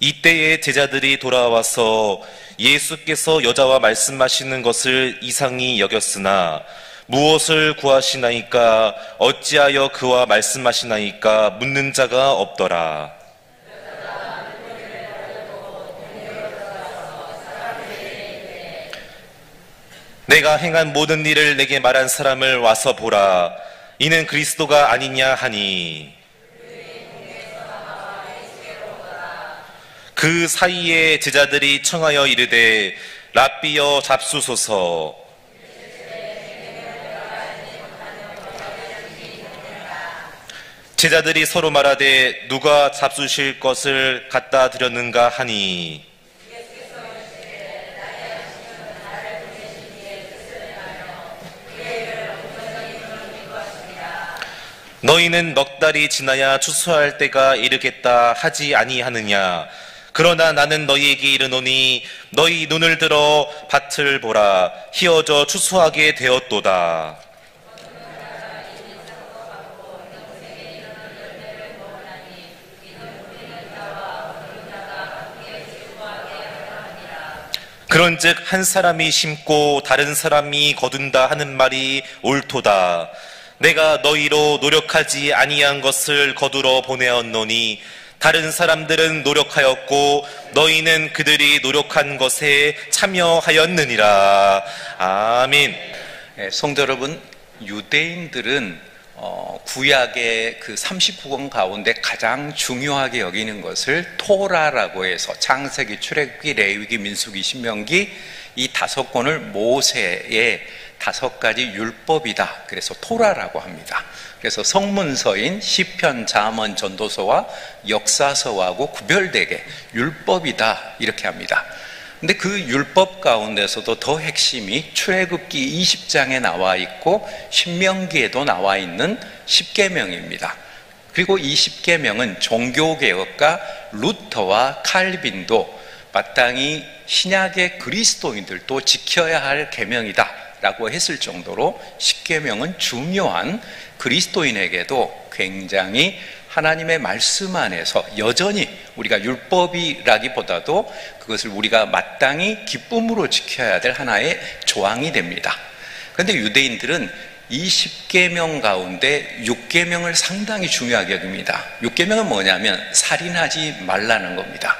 이때에 제자들이 돌아와서 예수께서 여자와 말씀하시는 것을 이상히 여겼으나 무엇을 구하시나이까 어찌하여 그와 말씀하시나이까 묻는 자가 없더라. 내가 행한 모든 일을 내게 말한 사람을 와서 보라. 이는 그리스도가 아니냐 하니 그 사이에 제자들이 청하여 이르되 랍비여 잡수소서. 제자들이 서로 말하되 누가 잡수실 것을 갖다 드렸는가 하니 너희는 넉 달이 지나야 추수할 때가 이르겠다 하지 아니하느냐. 그러나 나는 너희에게 이르노니 너희 눈을 들어 밭을 보라. 희어져 추수하게 되었도다. 그런즉 한 사람이 심고 다른 사람이 거둔다 하는 말이 옳도다. 내가 너희로 노력하지 아니한 것을 거두러 보내었노니 다른 사람들은 노력하였고 너희는 그들이 노력한 것에 참여하였느니라. 아멘. 성도 여러분, 유대인들은 구약의 그 39권 가운데 가장 중요하게 여기는 것을 토라라고 해서 창세기, 출애굽기, 레위기, 민수기, 신명기 이 5권을 모세의 5가지 율법이다. 그래서 토라라고 합니다. 그래서 성문서인 시편, 잠언, 전도서와 역사서하고 구별되게 율법이다 이렇게 합니다. 근데 그 율법 가운데서도 더 핵심이 출애굽기 20장에 나와 있고 신명기에도 나와 있는 십계명입니다. 그리고 이 십계명은 종교개혁가 루터와 칼빈도 마땅히 신약의 그리스도인들도 지켜야 할 계명이다 라고 했을 정도로 십계명은 중요한, 그리스도인에게도 굉장히 하나님의 말씀 안에서 여전히 우리가 율법이라기보다도 그것을 우리가 마땅히 기쁨으로 지켜야 될 하나의 조항이 됩니다. 그런데 유대인들은 이 십계명 가운데 6계명을 상당히 중요하게 여깁니다. 6계명은 뭐냐면 살인하지 말라는 겁니다.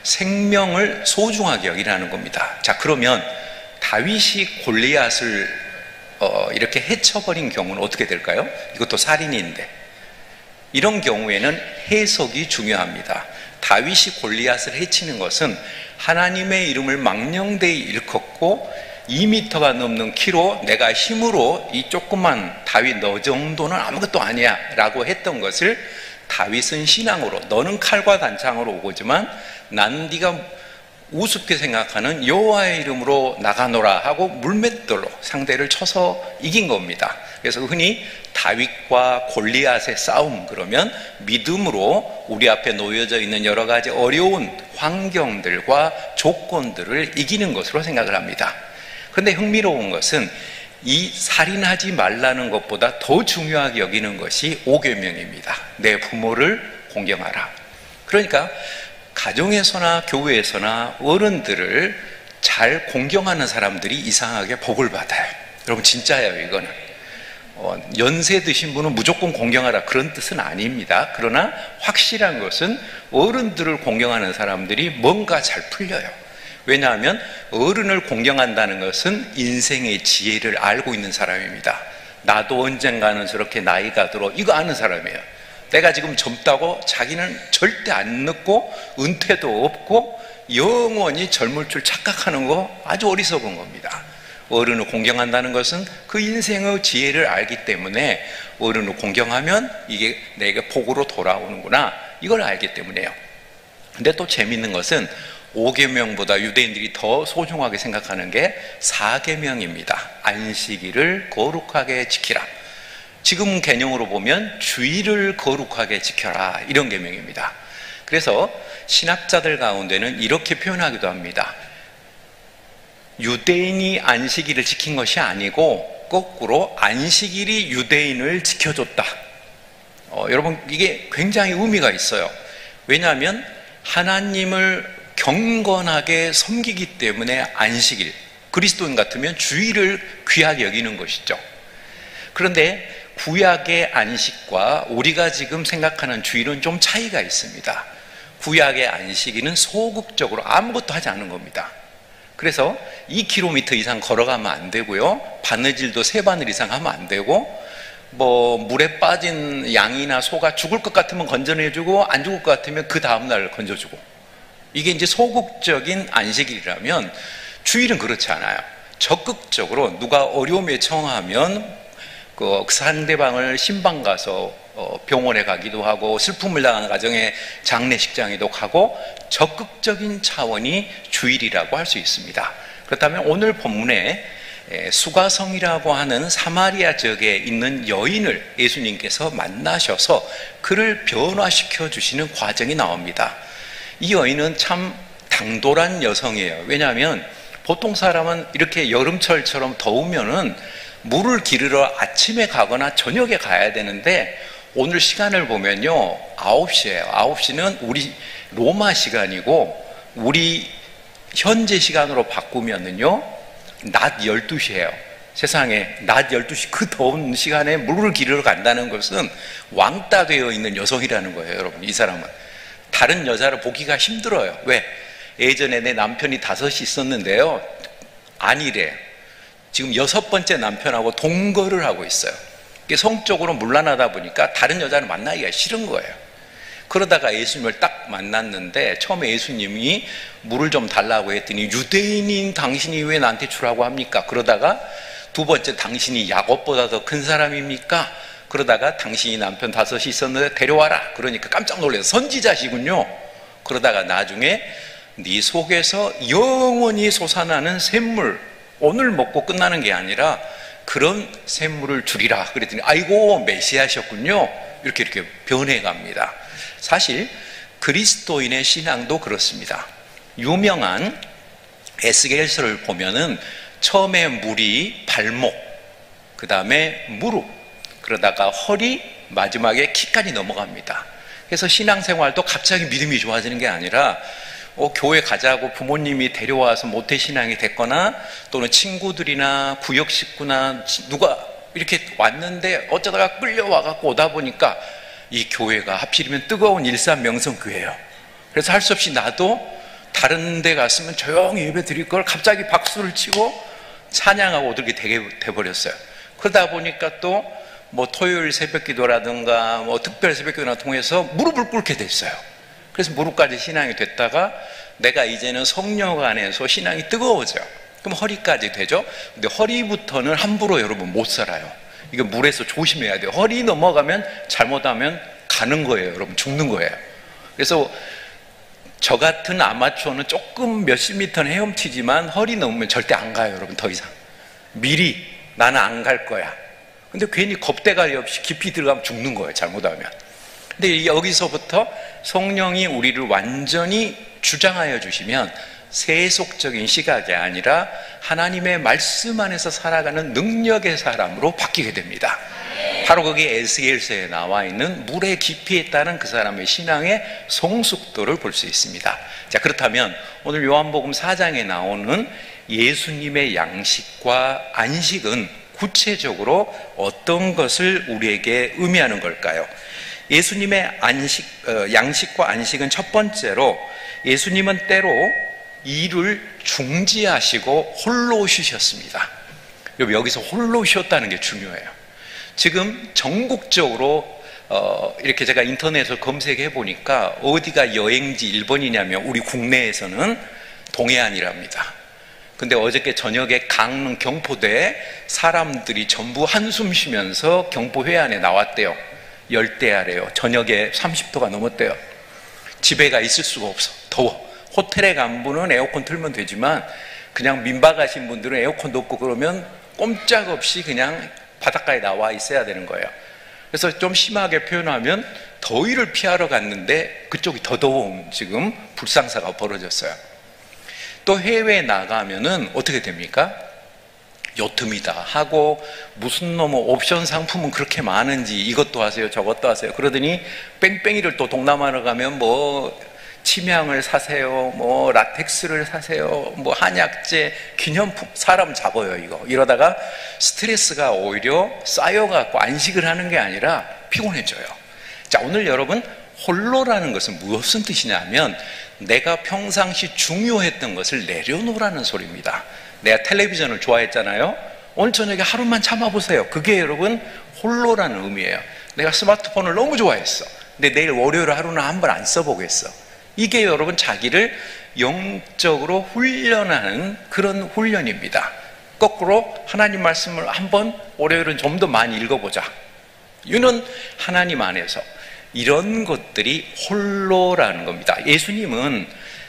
생명을 소중하게 여기라는 겁니다. 자, 그러면 다윗이 골리앗을 이렇게 해쳐버린 경우는 어떻게 될까요? 이것도 살인인데, 이런 경우에는 해석이 중요합니다. 다윗이 골리앗을 해치는 것은 하나님의 이름을 망령되이 일컫고 2m가 넘는 키로 내가 힘으로 이 조그만 다윗 너 정도는 아무것도 아니야 라고 했던 것을 다윗은 신앙으로 너는 칼과 단창으로 오고지만 난 네가 우습게 생각하는 여호와의 이름으로 나가노라 하고 물맷돌로 상대를 쳐서 이긴 겁니다. 그래서 흔히 다윗과 골리앗의 싸움, 그러면 믿음으로 우리 앞에 놓여져 있는 여러 가지 어려운 환경들과 조건들을 이기는 것으로 생각을 합니다. 그런데 흥미로운 것은 이 살인하지 말라는 것보다 더 중요하게 여기는 것이 5계명입니다. 내 부모를 공경하라. 그러니까 가정에서나 교회에서나 어른들을 잘 공경하는 사람들이 이상하게 복을 받아요. 여러분 진짜예요. 이거는 연세 드신 분은 무조건 공경하라 그런 뜻은 아닙니다. 그러나 확실한 것은 어른들을 공경하는 사람들이 뭔가 잘 풀려요. 왜냐하면 어른을 공경한다는 것은 인생의 지혜를 알고 있는 사람입니다. 나도 언젠가는 저렇게 나이가 들어, 이거 아는 사람이에요. 내가 지금 젊다고 자기는 절대 안 늙고 은퇴도 없고 영원히 젊을 줄 착각하는 거 아주 어리석은 겁니다. 어른을 공경한다는 것은 그 인생의 지혜를 알기 때문에 어른을 공경하면 이게 내게 복으로 돌아오는구나, 이걸 알기 때문에요. 근데 또 재밌는 것은 5계명보다 유대인들이 더 소중하게 생각하는 게 4계명입니다. 안식일을 거룩하게 지키라. 지금 개념으로 보면 주일을 거룩하게 지켜라, 이런 계명입니다. 그래서 신학자들 가운데는 이렇게 표현하기도 합니다. 유대인이 안식일을 지킨 것이 아니고 거꾸로 안식일이 유대인을 지켜줬다. 여러분 이게 굉장히 의미가 있어요. 왜냐하면 하나님을 경건하게 섬기기 때문에 안식일, 그리스도인 같으면 주일을 귀하게 여기는 것이죠. 그런데 구약의 안식과 우리가 지금 생각하는 주일은 좀 차이가 있습니다. 구약의 안식일은 소극적으로 아무것도 하지 않은 겁니다. 그래서 2km 이상 걸어가면 안 되고요, 바느질도 3바늘 이상 하면 안 되고, 물에 빠진 양이나 소가 죽을 것 같으면 건져내주고 안 죽을 것 같으면 그 다음날 건져주고, 이게 이제 소극적인 안식일이라면 주일은 그렇지 않아요. 적극적으로 누가 어려움에 처하면 그 상대방을 신방 가서 병원에 가기도 하고, 슬픔을 당하는 가정에 장례식장에도 가고, 적극적인 차원이 주일이라고 할 수 있습니다. 그렇다면 오늘 본문에 수가성이라고 하는 사마리아 지역에 있는 여인을 예수님께서 만나셔서 그를 변화시켜 주시는 과정이 나옵니다. 이 여인은 참 당돌한 여성이에요. 왜냐하면 보통 사람은 이렇게 여름철처럼 더우면은 물을 기르러 아침에 가거나 저녁에 가야 되는데, 오늘 시간을 보면요 9시예요. 9시는 우리 로마 시간이고, 우리 현재 시간으로 바꾸면은요 낮 12시예요. 세상에 낮 12시 그 더운 시간에 물을 기르러 간다는 것은 왕따 되어 있는 여성이라는 거예요. 여러분, 이 사람은 다른 여자를 보기가 힘들어요. 왜? 예전에 내 남편이 5이 있었는데요, 아니래요. 지금 6번째 남편하고 동거를 하고 있어요. 성적으로 문란하다 보니까 다른 여자를 만나기가 싫은 거예요. 그러다가 예수님을 딱 만났는데, 처음에 예수님이 물을 좀 달라고 했더니 유대인인 당신이 왜 나한테 주라고 합니까? 그러다가 두 번째, 당신이 야곱보다 더 큰 사람입니까? 그러다가 당신이 남편 5이 있었는데 데려와라. 그러니까 깜짝 놀라서 선지자시군요. 그러다가 나중에 네 속에서 영원히 솟아나는 샘물, 오늘 먹고 끝나는 게 아니라 그런 샘물을 주리라. 그랬더니 아이고 메시아셨군요. 이렇게 변해갑니다. 사실 그리스도인의 신앙도 그렇습니다. 유명한 에스겔서를 보면은 처음에 물이 발목, 그 다음에 무릎, 그러다가 허리, 마지막에 키까지 넘어갑니다. 그래서 신앙생활도 갑자기 믿음이 좋아지는 게 아니라 교회 가자고 부모님이 데려와서 모태신앙이 됐거나, 또는 친구들이나 구역 식구나 누가 이렇게 왔는데 어쩌다가 끌려와갖고 오다 보니까 이 교회가 하필이면 뜨거운 일산명성교회예요. 그래서 할 수 없이 나도 다른 데 갔으면 조용히 예배 드릴 걸 갑자기 박수를 치고 찬양하고 오들게 돼버렸어요. 그러다 보니까 또 토요일 새벽기도라든가 특별 새벽기도나 통해서 무릎을 꿇게 됐어요. 그래서 무릎까지 신앙이 됐다가 내가 이제는 성령 안에서 신앙이 뜨거워져요. 그럼 허리까지 되죠. 근데 허리부터는 함부로 여러분 못 살아요. 이거 물에서 조심해야 돼요. 허리 넘어가면 잘못하면 가는 거예요. 여러분, 죽는 거예요. 그래서 저 같은 아마추어는 조금 몇십 미터는 헤엄치지만 허리 넘으면 절대 안 가요. 여러분, 더 이상 미리 나는 안 갈 거야. 근데 괜히 겁대가리 없이 깊이 들어가면 죽는 거예요. 잘못하면. 근데 여기서부터 성령이 우리를 완전히 주장하여 주시면 세속적인 시각이 아니라 하나님의 말씀 안에서 살아가는 능력의 사람으로 바뀌게 됩니다. 바로 그게 에스겔서에 나와 있는 물의 깊이에 따른 그 사람의 신앙의 성숙도를 볼 수 있습니다. 자, 그렇다면 오늘 요한복음 4장에 나오는 예수님의 양식과 안식은 구체적으로 어떤 것을 우리에게 의미하는 걸까요? 예수님의 양식과 안식은 첫 번째로, 예수님은 때로 일을 중지하시고 홀로 쉬셨습니다. 여기서 홀로 쉬었다는 게 중요해요. 지금 전국적으로 이렇게 제가 인터넷에서 검색해 보니까 어디가 여행지 1번이냐면 우리 국내에서는 동해안이랍니다. 근데 어저께 저녁에 강릉 경포대에 사람들이 전부 한숨 쉬면서 경포 해안에 나왔대요. 열대야래요. 저녁에 30도가 넘었대요. 집에가 있을 수가 없어. 더워. 호텔에 간 분은 에어컨 틀면 되지만 그냥 민박 가신 분들은 에어컨도 없고 그러면 꼼짝없이 그냥 바닷가에 나와 있어야 되는 거예요. 그래서 좀 심하게 표현하면 더위를 피하러 갔는데 그쪽이 더 더운 지금 불상사가 벌어졌어요. 또 해외에 나가면은 어떻게 됩니까? 요트입니다 하고 무슨 옵션 상품은 그렇게 많은지 이것도 하세요 저것도 하세요 그러더니 뺑뺑이를 또 동남아로 가면 침향을 사세요, 뭐 라텍스를 사세요, 뭐 한약재, 기념품, 사람 잡아요 이거. 이러다가 스트레스가 오히려 쌓여갖고 안식을 하는 게 아니라 피곤해져요. 자, 오늘 여러분, 홀로라는 것은 무슨 뜻이냐면 내가 평상시 중요했던 것을 내려놓으라는 소리입니다. 내가 텔레비전을 좋아했잖아요. 오늘 저녁에 하루만 참아보세요. 그게 여러분 홀로라는 의미예요. 내가 스마트폰을 너무 좋아했어. 근데 내일 월요일 하루는 한 번 안 써보겠어. 이게 여러분 자기를 영적으로 훈련하는 그런 훈련입니다. 거꾸로 하나님 말씀을 한번 월요일은 좀 더 많이 읽어보자. 이는 하나님 안에서 이런 것들이 홀로라는 겁니다. 예수님은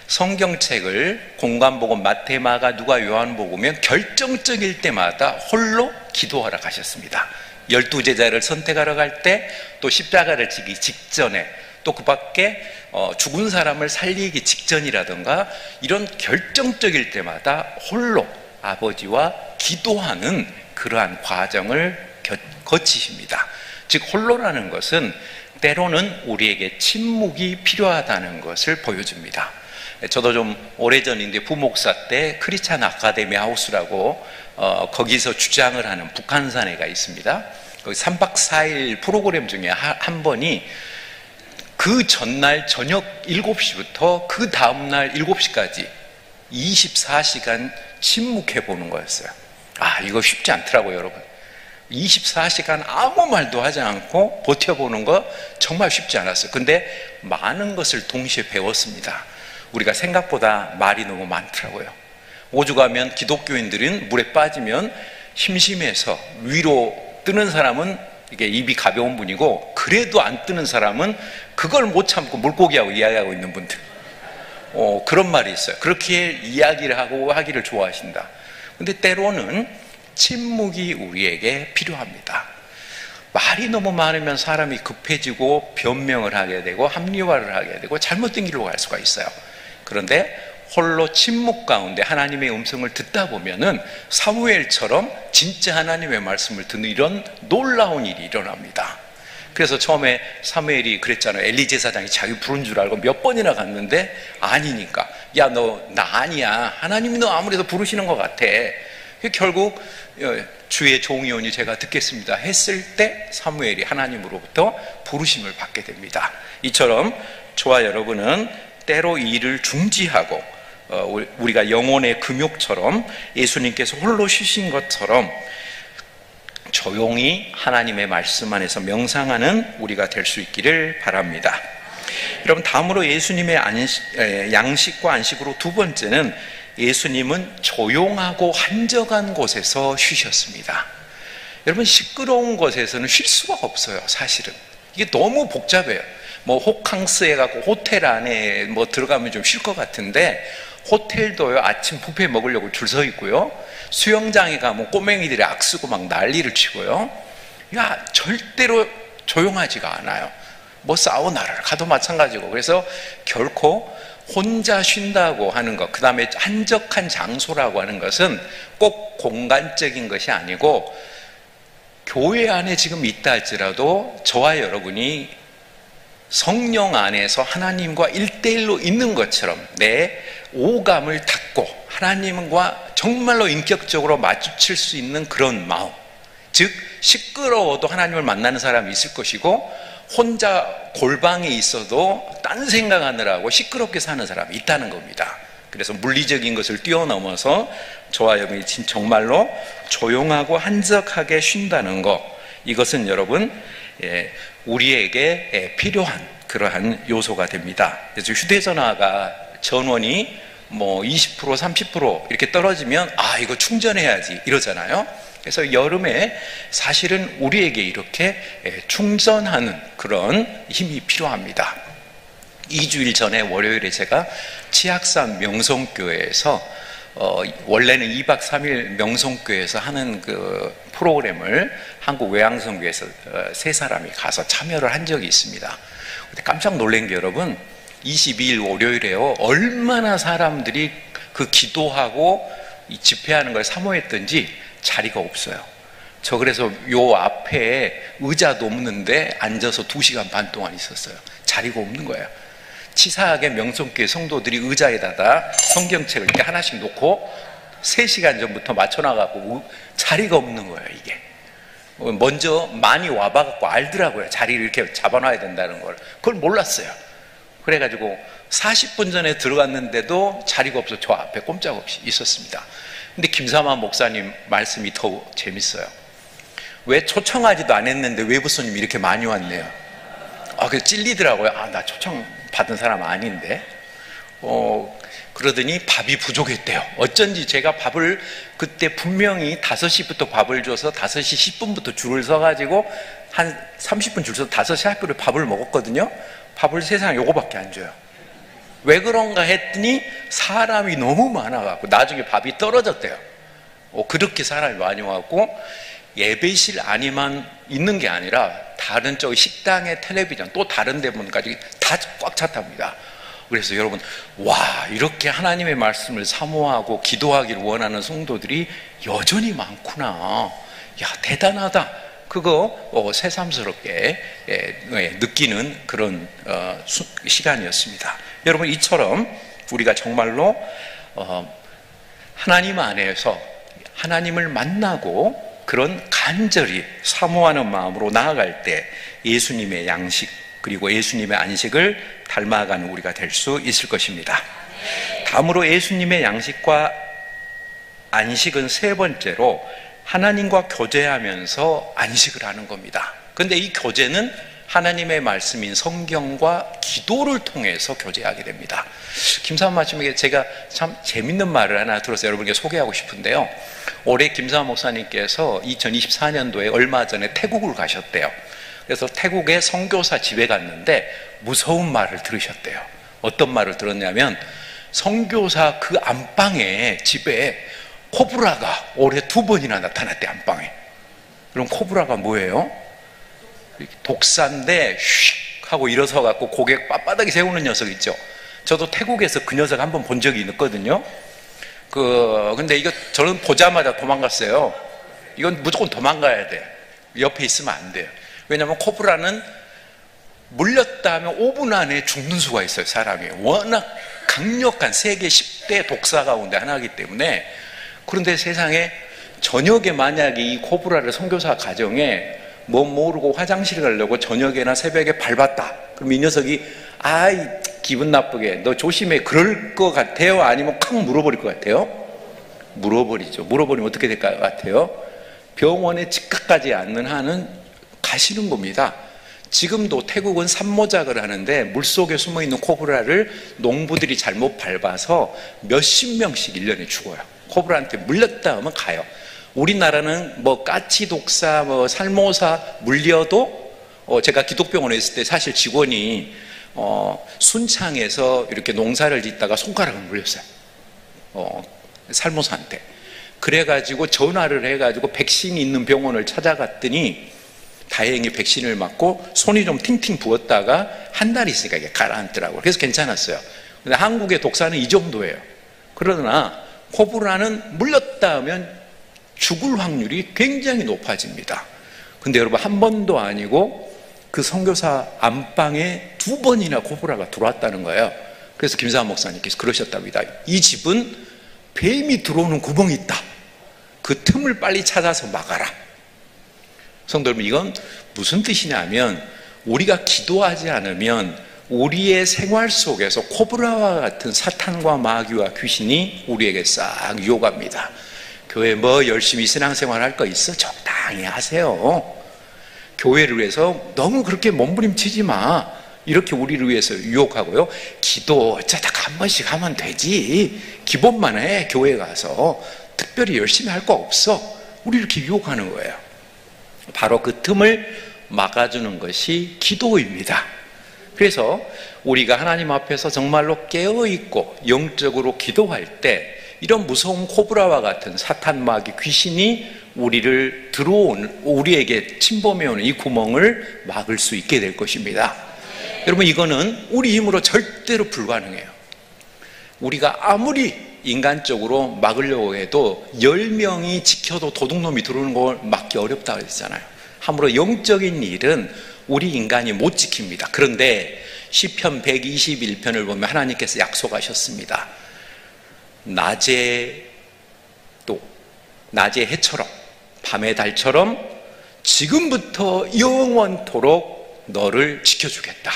성경책을 공관복음, 마태, 마가, 누가, 요한복음은 결정적일 때마다 홀로 기도하러 가셨습니다. 12제자를 선택하러 갈 때, 또 십자가를 지기 직전에, 또 그 밖에 죽은 사람을 살리기 직전이라든가 이런 결정적일 때마다 홀로 아버지와 기도하는 그러한 과정을 거치십니다. 즉 홀로라는 것은 때로는 우리에게 침묵이 필요하다는 것을 보여줍니다. 저도 좀 오래전인데 부목사 때 크리스찬 아카데미 하우스라고 거기서 주장을 하는 북한 사내가 있습니다. 거기 3박 4일 프로그램 중에 한 번이 그 전날 저녁 7시부터 그 다음날 7시까지 24시간 침묵해 보는 거였어요. 아, 이거 쉽지 않더라고요, 여러분. 24시간 아무 말도 하지 않고 버텨보는 거 정말 쉽지 않았어요. 근데 많은 것을 동시에 배웠습니다. 우리가 생각보다 말이 너무 많더라고요. 오죽하면 기독교인들은 물에 빠지면 심심해서 위로 뜨는 사람은 이게 입이 가벼운 분이고, 그래도 안 뜨는 사람은 그걸 못 참고 물고기하고 이야기하고 있는 분들. 그런 말이 있어요. 그렇게 이야기를 하고 하기를 좋아하신다. 근데 때로는 침묵이 우리에게 필요합니다. 말이 너무 많으면 사람이 급해지고 변명을 하게 되고 합리화를 하게 되고 잘못된 길로 갈 수가 있어요. 그런데 홀로 침묵 가운데 하나님의 음성을 듣다 보면은 사무엘처럼 진짜 하나님의 말씀을 듣는 이런 놀라운 일이 일어납니다. 그래서 처음에 사무엘이 그랬잖아요. 엘리 제사장이 자기 부른 줄 알고 몇 번이나 갔는데 아니니까, 야, 너 나 아니야, 하나님이 너 아무래도 부르시는 것 같아. 결국 주의 종이오니 제가 듣겠습니다 했을 때 사무엘이 하나님으로부터 부르심을 받게 됩니다. 이처럼 저와 여러분은 때로 일을 중지하고 우리가 영혼의 금욕처럼 예수님께서 홀로 쉬신 것처럼 조용히 하나님의 말씀 안에서 명상하는 우리가 될 수 있기를 바랍니다. 여러분, 다음으로 예수님의 양식과 안식으로 두 번째는 예수님은 조용하고 한적한 곳에서 쉬셨습니다. 여러분, 시끄러운 곳에서는 쉴 수가 없어요. 사실은 이게 너무 복잡해요. 뭐 호캉스에 가고 호텔 안에 뭐 들어가면 좀 쉴 것 같은데, 호텔도요 아침 뷔페 먹으려고 줄 서 있고요, 수영장에 가면 꼬맹이들이 악쓰고 막 난리를 치고요. 야, 절대로 조용하지가 않아요. 뭐 사우나를 가도 마찬가지고. 그래서 결코 혼자 쉰다고 하는 것, 그 다음에 한적한 장소라고 하는 것은 꼭 공간적인 것이 아니고, 교회 안에 지금 있다 할지라도 저와 여러분이 성령 안에서 하나님과 1대1로 있는 것처럼 내 오감을 닫고 하나님과 정말로 인격적으로 마주칠 수 있는 그런 마음, 즉 시끄러워도 하나님을 만나는 사람이 있을 것이고, 혼자 골방에 있어도 딴 생각하느라고 시끄럽게 사는 사람이 있다는 겁니다. 그래서 물리적인 것을 뛰어넘어서 저와 여러분이 정말로 조용하고 한적하게 쉰다는 것, 이것은 여러분 우리에게 필요한 그러한 요소가 됩니다. 그래서 휴대전화가 전원이 뭐 20% 30% 이렇게 떨어지면 아, 이거 충전해야지 이러잖아요. 그래서 여름에 사실은 우리에게 이렇게 충전하는 그런 힘이 필요합니다. 2주일 전에 월요일에 제가 치악산 명성교회에서 원래는 2박 3일 명성교회에서 하는 그 프로그램을 한국 외양성교회에서 세 사람이 가서 참여를 한 적이 있습니다. 근데 깜짝 놀란 게 여러분, 22일 월요일에요, 얼마나 사람들이 그 기도하고 이 집회하는 걸 사모했던지 자리가 없어요. 저 그래서 요 앞에 의자도 없는데 앉아서 2시간 반 동안 있었어요. 자리가 없는 거예요. 치사하게 명성교회 성도들이 의자에다가 성경책을 이렇게 하나씩 놓고 3시간 전부터 맞춰놔갖고 자리가 없는 거예요. 이게 먼저 많이 와봐갖고 알더라고요. 자리를 이렇게 잡아놔야 된다는 걸. 그걸 몰랐어요. 그래가지고 40분 전에 들어갔는데도 자리가 없어 저 앞에 꼼짝없이 있었습니다. 근데 김삼환 목사님 말씀이 더 재밌어요. 왜 초청하지도 않았는데 외부 손님이 이렇게 많이 왔네요. 그래서 찔리더라고요. 나 초청 받은 사람 아닌데. 그러더니 밥이 부족했대요. 어쩐지 제가 밥을 그때 분명히 5시부터 밥을 줘서 5시 10분부터 줄을 서가지고 한 30분 줄 서서 5시 학교를 밥을 먹었거든요. 밥을 세상에 요거밖에 안 줘요. 왜 그런가 했더니 사람이 너무 많아갖고 나중에 밥이 떨어졌대요. 그렇게 사람이 많이 와갖고 예배실 안에만 있는 게 아니라 다른 쪽 식당에 텔레비전 또 다른 데문까지 다 꽉 찼답니다. 그래서 여러분, 이렇게 하나님의 말씀을 사모하고 기도하기를 원하는 성도들이 여전히 많구나. 대단하다. 그거 새삼스럽게 느끼는 그런 시간이었습니다. 여러분, 이처럼 우리가 정말로 하나님 안에서 하나님을 만나고 그런 간절히 사모하는 마음으로 나아갈 때 예수님의 양식 그리고 예수님의 안식을 닮아가는 우리가 될 수 있을 것입니다. 다음으로 예수님의 양식과 안식은 세 번째로 하나님과 교제하면서 안식을 하는 겁니다. 그런데 이 교제는 하나님의 말씀인 성경과 기도를 통해서 교제하게 됩니다. 김삼환 목사님에게 제가 참 재밌는 말을 하나 들어서 여러분께 소개하고 싶은데요. 올해 김삼환 목사님께서 2024년도에 얼마 전에 태국을 가셨대요. 그래서 태국에 선교사 집에 갔는데 무서운 말을 들으셨대요. 어떤 말을 들었냐면 선교사 그 안방에 집에 코브라가 올해 2번이나 나타났대. 안방에. 그럼 코브라가 뭐예요? 독사인데 휙 하고 일어서 갖고 고개 빳빳하게 세우는 녀석 있죠. 저도 태국에서 그 녀석 한번 본 적이 있거든요. 근데 이거 저는 보자마자 도망갔어요. 이건 무조건 도망가야 돼. 옆에 있으면 안 돼요. 왜냐하면 코브라는 물렸다 하면 5분 안에 죽는 수가 있어요. 사람이 워낙 강력한 세계 10대 독사 가운데 하나이기 때문에. 그런데 세상에 저녁에 만약에 이 코브라를 선교사 가정에 모르고 화장실 가려고 저녁에나 새벽에 밟았다. 그럼 이 녀석이 기분 나쁘게 너 조심해 그럴 것 같아요? 아니면 칵 물어버릴 것 같아요? 물어버리죠. 물어버리면 어떻게 될 것 같아요? 병원에 즉각 가지 않는 한은 가시는 겁니다. 지금도 태국은 산모작을 하는데 물속에 숨어있는 코브라를 농부들이 잘못 밟아서 몇십 명씩 1년에 죽어요. 코브라한테 물렸다 하면 가요. 우리나라는 까치 독사, 살모사 물려도 제가 기독병원에 있을 때 사실 직원이 순창에서 이렇게 농사를 짓다가 손가락을 물렸어요. 살모사한테. 그래가지고 전화를 해가지고 백신이 있는 병원을 찾아갔더니 다행히 백신을 맞고 손이 좀 팅팅 부었다가 한 달 있으니까 이게 가라앉더라고요. 그래서 괜찮았어요. 근데 한국의 독사는 이 정도예요. 그러나 코브라는 물렸다 하면 죽을 확률이 굉장히 높아집니다. 근데 여러분, 한 번도 아니고 그 선교사 안방에 2번이나 코브라가 들어왔다는 거예요. 그래서 김삼환 목사님께서 그러셨답니다. 이 집은 뱀이 들어오는 구멍이 있다. 그 틈을 빨리 찾아서 막아라. 성도 여러분, 이건 무슨 뜻이냐면 우리가 기도하지 않으면 우리의 생활 속에서 코브라와 같은 사탄과 마귀와 귀신이 우리에게 싹 유혹합니다. 교회 열심히 신앙생활 할 거 있어? 적당히 하세요. 교회를 위해서 너무 그렇게 몸부림치지 마. 이렇게 우리를 위해서 유혹하고요. 기도 어쩌다가 한 번씩 하면 되지. 기본만 해. 교회 가서 특별히 열심히 할 거 없어. 우리 이렇게 유혹하는 거예요. 바로 그 틈을 막아주는 것이 기도입니다. 그래서 우리가 하나님 앞에서 정말로 깨어있고 영적으로 기도할 때 이런 무서운 코브라와 같은 사탄, 마귀, 귀신이 우리에게 침범해오는 이 구멍을 막을 수 있게 될 것입니다. 여러분, 이거는 우리 힘으로 절대로 불가능해요. 우리가 아무리 인간적으로 막으려고 해도 10명이 지켜도 도둑놈이 들어오는 걸 막기 어렵다고 했잖아요. 함부로 영적인 일은 우리 인간이 못 지킵니다. 그런데 시편 121편을 보면 하나님께서 약속하셨습니다. 낮의 해처럼 밤의 달처럼 지금부터 영원토록 너를 지켜주겠다.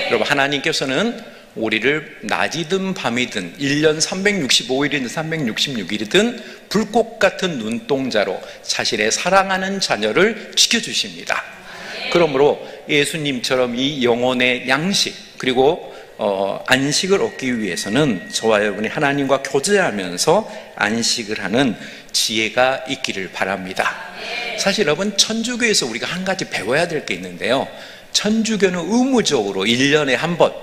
여러분, 하나님께서는 우리를 낮이든 밤이든 1년 365일이든 366일이든 불꽃 같은 눈동자로 자신의 사랑하는 자녀를 지켜주십니다. 그러므로 예수님처럼 이 영혼의 양식 그리고 안식을 얻기 위해서는 저와 여러분이 하나님과 교제하면서 안식을 하는 지혜가 있기를 바랍니다. 사실 여러분, 천주교에서 우리가 한 가지 배워야 될 게 있는데요, 천주교는 의무적으로 1년에 한 번,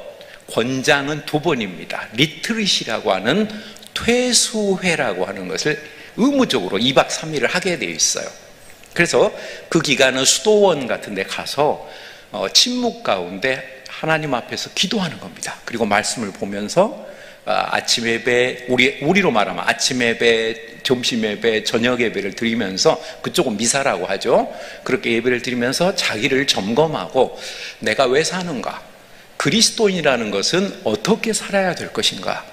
권장은 2번입니다. 리트릿이라고 하는 퇴수회라고 하는 것을 의무적으로 2박 3일을 하게 되어 있어요. 그래서 그 기간은 수도원 같은 데 가서 침묵 가운데 하나님 앞에서 기도하는 겁니다. 그리고 말씀을 보면서 아침 예배, 우리로 말하면 아침 예배, 점심 예배, 저녁 예배를 드리면서, 그쪽은 미사라고 하죠. 그렇게 예배를 드리면서 자기를 점검하고 내가 왜 사는가? 그리스도인이라는 것은 어떻게 살아야 될 것인가?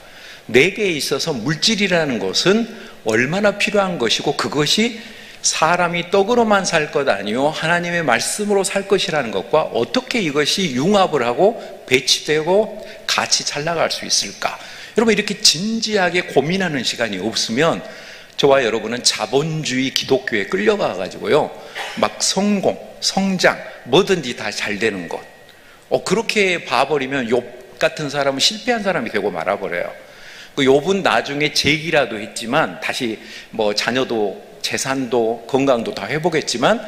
내게 있어서 물질이라는 것은 얼마나 필요한 것이고 그것이 사람이 떡으로만 살 것 아니요 하나님의 말씀으로 살 것이라는 것과 어떻게 이것이 융합을 하고 배치되고 같이 잘 나갈 수 있을까? 여러분, 이렇게 진지하게 고민하는 시간이 없으면 저와 여러분은 자본주의 기독교에 끌려가 가지고요 막 성공, 성장, 뭐든지 다 잘 되는 것, 그렇게 봐버리면 욥 같은 사람은 실패한 사람이 되고 말아버려요. 그 욥은 나중에 재기라도 했지만 다시 뭐 자녀도 재산도 건강도 다 회복했지만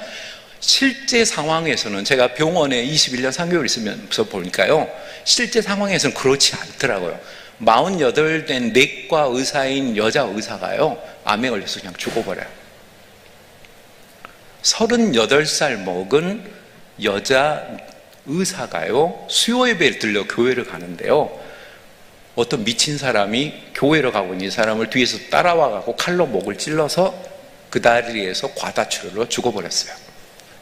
실제 상황에서는, 제가 병원에 21년 3개월 있으면서 보니까요, 실제 상황에서는 그렇지 않더라고요. 48 된 내과 의사인 여자 의사가요 암에 걸려서 그냥 죽어버려요. 38살 먹은 여자 의사가요 수요예배를 들려 교회를 가는데요, 어떤 미친 사람이 교회로 가고 있는 이 사람을 뒤에서 따라와가고 칼로 목을 찔러서 그 다리에서 과다출혈로 죽어버렸어요.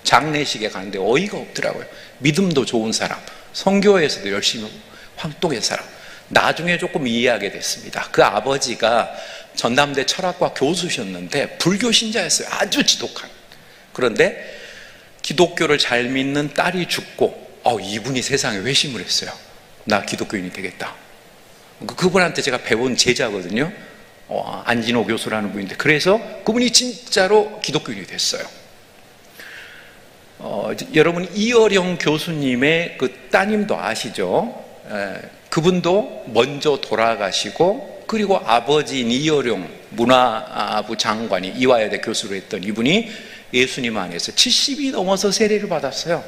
장례식에 가는데 어이가 없더라고요. 믿음도 좋은 사람, 선교회에서도 열심히 활동한 사람. 나중에 조금 이해하게 됐습니다. 그 아버지가 전남대 철학과 교수셨는데 불교 신자였어요. 아주 지독한. 그런데 기독교를 잘 믿는 딸이 죽고 이분이 세상에 회심을 했어요. 나 기독교인이 되겠다. 그분한테 제가 배운 제자거든요. 안진호 교수라는 분인데, 그래서 그분이 진짜로 기독교인이 됐어요. 여러분, 이어령 교수님의 그 따님도 아시죠? 그분도 먼저 돌아가시고, 그리고 아버지인 이어령 문화부 장관이 이화여대 교수로 했던 이분이 예수님 안에서 70이 넘어서 세례를 받았어요.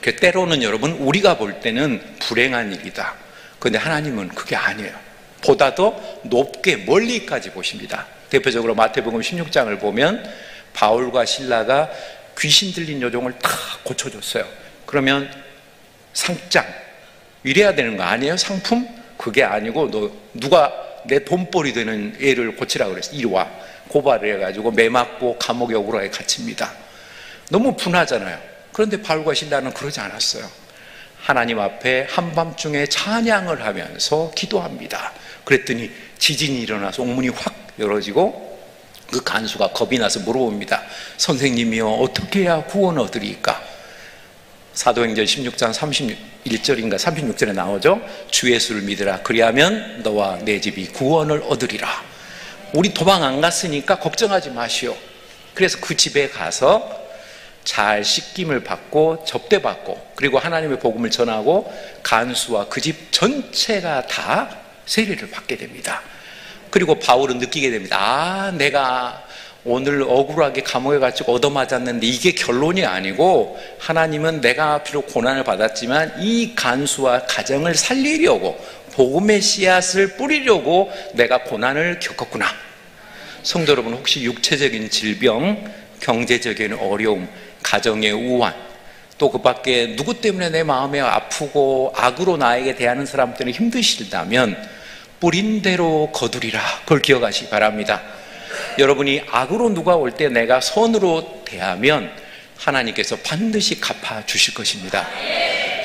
때로는 여러분, 우리가 볼 때는 불행한 일이다. 그런데 하나님은 그게 아니에요. 보다 더 높게 멀리까지 보십니다. 대표적으로 마태복음 16장을 보면 바울과 실라가 귀신 들린 여종을 다 고쳐줬어요. 그러면 상장 이래야 되는 거 아니에요? 상품? 그게 아니고 누가 내 돈벌이 되는 애를 고치라고 그랬어. 이리 와. 고발을 해가지고 매 맞고 감옥에 억울하게 갇힙니다. 너무 분하잖아요. 그런데 바울과 실라는 그러지 않았어요. 하나님 앞에 한밤중에 찬양을 하면서 기도합니다. 그랬더니 지진이 일어나서 옥문이 확 열어지고 그 간수가 겁이 나서 물어봅니다. 선생님이요, 어떻게 해야 구원을 얻으리까? 사도행전 16장 31절인가 36절에 나오죠. 주 예수를 믿으라. 그리하면 너와 내 집이 구원을 얻으리라. 우리 도망 안 갔으니까 걱정하지 마시오. 그래서 그 집에 가서 잘 씻김을 받고 접대받고, 그리고 하나님의 복음을 전하고 간수와 그 집 전체가 다 세례를 받게 됩니다. 그리고 바울은 느끼게 됩니다. 내가 오늘 억울하게 감옥에 갇히고 얻어맞았는데 이게 결론이 아니고 하나님은 내가 비록 고난을 받았지만 이 간수와 가정을 살리려고, 복음의 씨앗을 뿌리려고 내가 고난을 겪었구나. 성도 여러분, 혹시 육체적인 질병, 경제적인 어려움, 가정의 우환, 또 그 밖에 누구 때문에 내 마음이 아프고 악으로 나에게 대하는 사람 때문에 힘드시다면 뿌린 대로 거두리라. 그걸 기억하시기 바랍니다. 여러분이 악으로 누가 올 때 내가 선으로 대하면 하나님께서 반드시 갚아주실 것입니다.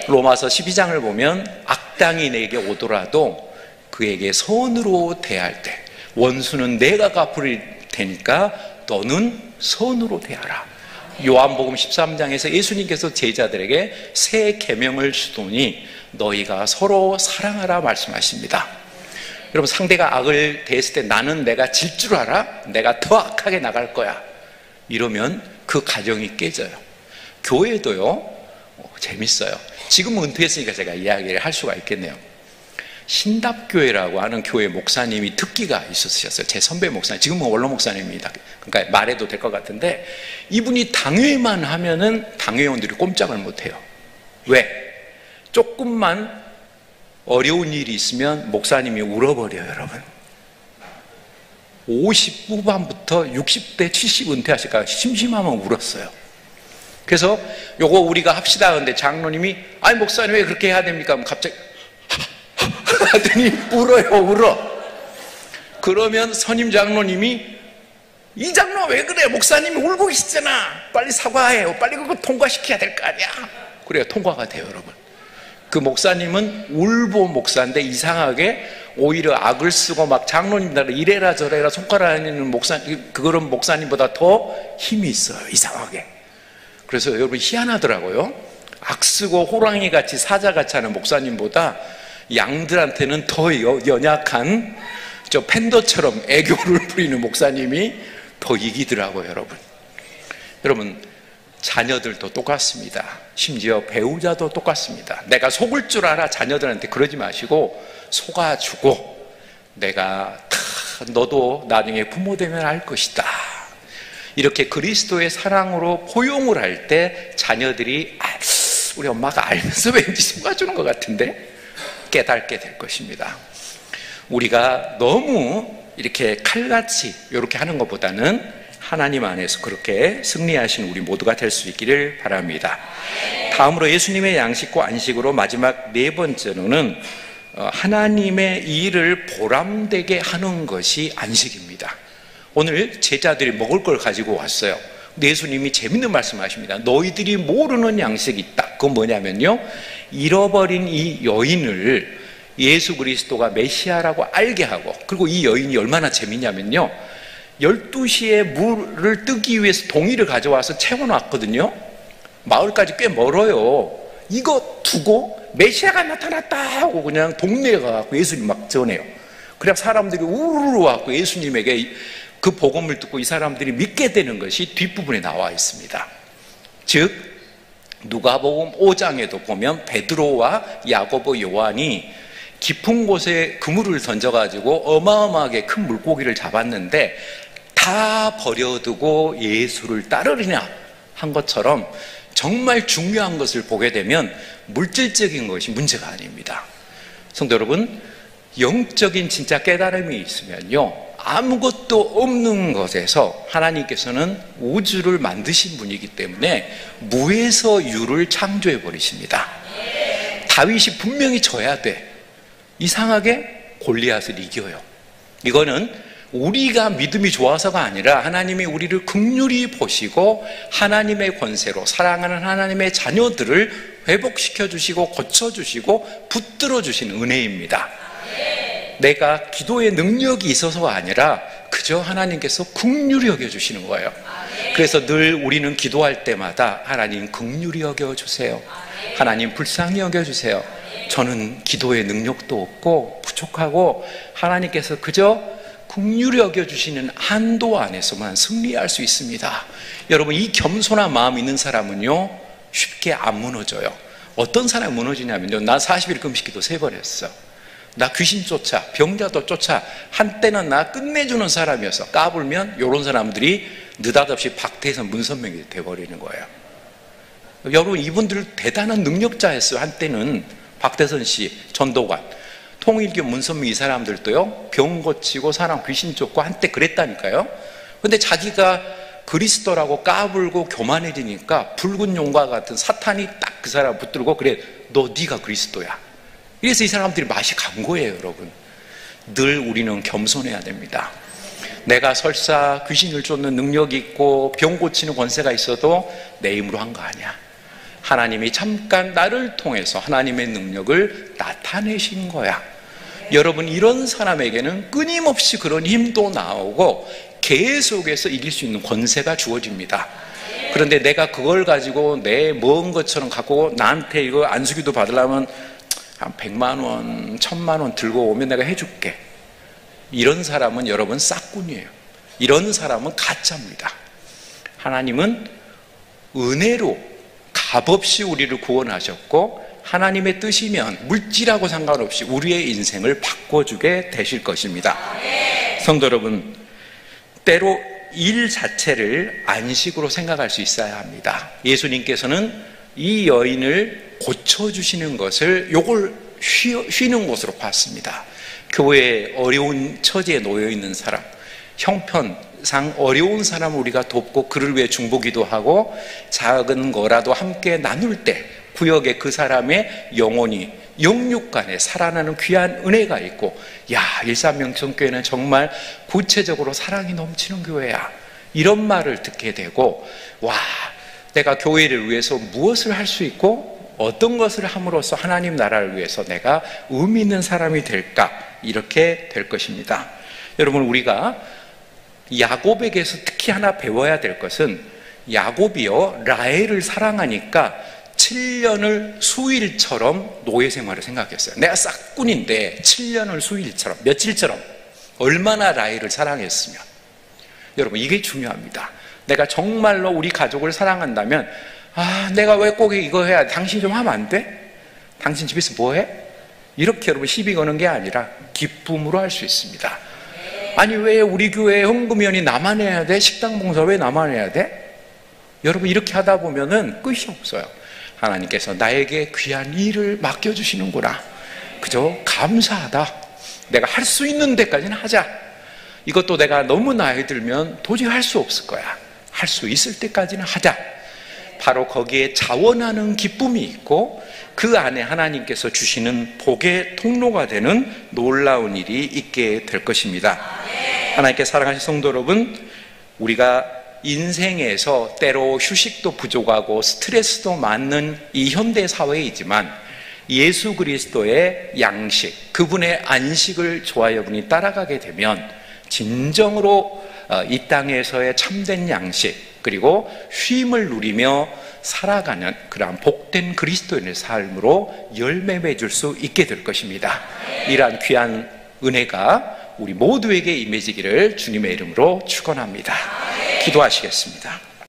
로마서 12장을 보면 악당이 내게 오더라도 그에게 선으로 대할 때 원수는 내가 갚을 테니까 너는 선으로 대하라. 요한복음 13장에서 예수님께서 제자들에게 새 계명을 주더니 너희가 서로 사랑하라 말씀하십니다. 여러분, 상대가 악을 대했을 때 나는 내가 질 줄 알아? 내가 더 악하게 나갈 거야. 이러면 그 가정이 깨져요. 교회도요, 재밌어요. 지금 은퇴했으니까 제가 이야기를 할 수가 있겠네요. 신답교회라고 하는 교회 목사님이 특기가 있으셨어요. 제 선배 목사님, 지금은 원로 목사님입니다. 그러니까 말해도 될 것 같은데, 이분이 당회만 하면은 당회원들이 꼼짝을 못해요. 왜? 조금만 어려운 일이 있으면 목사님이 울어버려요, 여러분. 50 후반부터 60대 70 은퇴하실까 심심하면 울었어요. 그래서 요거 우리가 합시다. 근데 장로님이 아니 목사님 왜 그렇게 해야 됩니까? 하면 갑자기 하더니 울어. 그러면 선임 장로님이 이 장로 왜 그래? 목사님이 울고 계시잖아. 빨리 사과해요. 빨리 그거 통과시켜야 될 거 아니야. 그래요. 통과가 돼요, 여러분. 그 목사님은 울보 목사인데 이상하게 오히려 악을 쓰고 막 장로님들 이래라 저래라 손가락 내는 그런 목사님보다 더 힘이 있어요. 이상하게. 그래서 여러분 희한하더라고요. 악 쓰고 호랑이 같이 사자같이 하는 목사님보다 양들한테는 더 연약한 저 팬더처럼 애교를 부리는 목사님이 더 이기더라고요, 여러분. 여러분, 자녀들도 똑같습니다. 심지어 배우자도 똑같습니다. 내가 속을 줄 알아. 자녀들한테 그러지 마시고 속아주고 내가 너도 나중에 부모 되면 알 것이다. 이렇게 그리스도의 사랑으로 포용을 할 때 자녀들이 우리 엄마가 알면서 왠지 속아주는 것 같은데 깨닫게 될 것입니다. 우리가 너무 이렇게 칼같이 이렇게 하는 것보다는 하나님 안에서 그렇게 승리하신 우리 모두가 될 수 있기를 바랍니다. 다음으로 예수님의 양식과 안식으로 마지막 네 번째로는 하나님의 일을 보람되게 하는 것이 안식입니다. 오늘 제자들이 먹을 걸 가지고 왔어요. 근데 예수님이 재밌는 말씀하십니다. 너희들이 모르는 양식이 있다. 그건 뭐냐면요, 잃어버린 이 여인을 예수 그리스도가 메시아라고 알게 하고, 그리고 이 여인이 얼마나 재밌냐면요, 12시에 물을 뜨기 위해서 동이를 가져와서 채워놨거든요. 마을까지 꽤 멀어요. 이거 두고 메시아가 나타났다 하고 그냥 동네에 가서 예수님 막 전해요. 그냥 사람들이 우르르 와서 예수님에게 그 복음을 듣고 이 사람들이 믿게 되는 것이 뒷부분에 나와 있습니다. 즉 누가복음 5장에도 보면 베드로와 야고보, 요한이 깊은 곳에 그물을 던져가지고 어마어마하게 큰 물고기를 잡았는데 다 버려두고 예수를 따르리냐 한 것처럼 정말 중요한 것을 보게 되면 물질적인 것이 문제가 아닙니다. 성도 여러분, 영적인 진짜 깨달음이 있으면요, 아무것도 없는 것에서 하나님께서는 우주를 만드신 분이기 때문에 무에서 유를 창조해 버리십니다. 다윗이 분명히 져야 돼. 이상하게 골리앗을 이겨요. 이거는 우리가 믿음이 좋아서가 아니라 하나님이 우리를 긍휼히 보시고 하나님의 권세로 사랑하는 하나님의 자녀들을 회복시켜 주시고 고쳐 주시고 붙들어 주신 은혜입니다. 내가 기도의 능력이 있어서가 아니라 그저 하나님께서 긍휼히 여겨주시는 거예요. 그래서 늘 우리는 기도할 때마다 하나님 긍휼히 여겨주세요. 하나님 불쌍히 여겨주세요. 저는 기도의 능력도 없고 부족하고 하나님께서 그저 긍휼히 여겨주시는 한도 안에서만 승리할 수 있습니다. 여러분, 이 겸손한 마음 있는 사람은요 쉽게 안 무너져요. 어떤 사람이 무너지냐면요, 나 40일 금식기도 3번 했어. 나 귀신 쫓아, 병자도 쫓아, 한때는 나 끝내주는 사람이어서 까불면 이런 사람들이 느닷없이 박태선 문선명이 돼버리는 거예요. 여러분, 이분들 대단한 능력자였어요. 한때는 박태선 씨, 전도관, 통일교 문선명 이 사람들도요 병 고치고 사람 귀신 쫓고 한때 그랬다니까요. 근데 자기가 그리스도라고 까불고 교만해지니까 붉은 용과 같은 사탄이 딱 그 사람 붙들고 그래, 네가 그리스도야. 그래서 이 사람들이 맛이 간 거예요. 여러분, 늘 우리는 겸손해야 됩니다. 내가 설사 귀신을 쫓는 능력이 있고 병 고치는 권세가 있어도 내 힘으로 한 거 아니야. 하나님이 잠깐 나를 통해서 하나님의 능력을 나타내신 거야. 여러분, 이런 사람에게는 끊임없이 그런 힘도 나오고 계속해서 이길 수 있는 권세가 주어집니다. 그런데 내가 그걸 가지고 내 먹은 것처럼 갖고 나한테 이거 안수기도 받으려면 한 100만 원, 1000만 원 들고 오면 내가 해줄게. 이런 사람은 여러분 싹군이에요. 이런 사람은 가짜입니다. 하나님은 은혜로 값없이 우리를 구원하셨고, 하나님의 뜻이면 물질하고 상관없이 우리의 인생을 바꿔주게 되실 것입니다. 성도 여러분, 때로 일 자체를 안식으로 생각할 수 있어야 합니다. 예수님께서는 이 여인을 고쳐주시는 것을 요걸 쉬는 곳으로 봤습니다. 교회에 어려운 처지에 놓여 있는 사람, 형편상 어려운 사람을 우리가 돕고 그를 위해 중보기도 하고 작은 거라도 함께 나눌 때 구역에 그 사람의 영혼이 영육간에 살아나는 귀한 은혜가 있고, 야, 일산명성교회는 정말 구체적으로 사랑이 넘치는 교회야, 이런 말을 듣게 되고, 와, 내가 교회를 위해서 무엇을 할 수 있고 어떤 것을 함으로써 하나님 나라를 위해서 내가 의미 있는 사람이 될까, 이렇게 될 것입니다. 여러분, 우리가 야곱에게서 특히 하나 배워야 될 것은, 야곱이요 라헬을 사랑하니까 7년을 수일처럼 노예 생활을 생각했어요. 내가 싹군인데 7년을 수일처럼, 며칠처럼, 얼마나 라헬을 사랑했으면. 여러분, 이게 중요합니다. 내가 정말로 우리 가족을 사랑한다면, 아, 내가 왜 꼭 이거 해야 돼? 당신 좀 하면 안 돼? 당신 집에서 뭐 해? 이렇게 여러분 시비 거는 게 아니라 기쁨으로 할 수 있습니다. 아니, 왜 우리 교회 헌금위원이 나만 해야 돼? 식당 봉사 왜 나만 해야 돼? 여러분, 이렇게 하다 보면은 끝이 없어요. 하나님께서 나에게 귀한 일을 맡겨주시는구나, 그저 감사하다, 내가 할 수 있는 데까지는 하자. 이것도 내가 너무 나이 들면 도저히 할 수 없을 거야. 할 수 있을 때까지는 하자. 바로 거기에 자원하는 기쁨이 있고, 그 안에 하나님께서 주시는 복의 통로가 되는 놀라운 일이 있게 될 것입니다. 하나님께 사랑하신 성도 여러분, 우리가 인생에서 때로 휴식도 부족하고 스트레스도 많은 이 현대 사회이지만, 예수 그리스도의 양식, 그분의 안식을 저와 여러분이 따라가게 되면 진정으로 이 땅에서의 참된 양식, 그리고 쉼을 누리며 살아가는 그러한 복된 그리스도인의 삶으로 열매 맺을 수 있게 될 것입니다. 이러한 귀한 은혜가 우리 모두에게 임해지기를 주님의 이름으로 축원합니다. 기도하시겠습니다.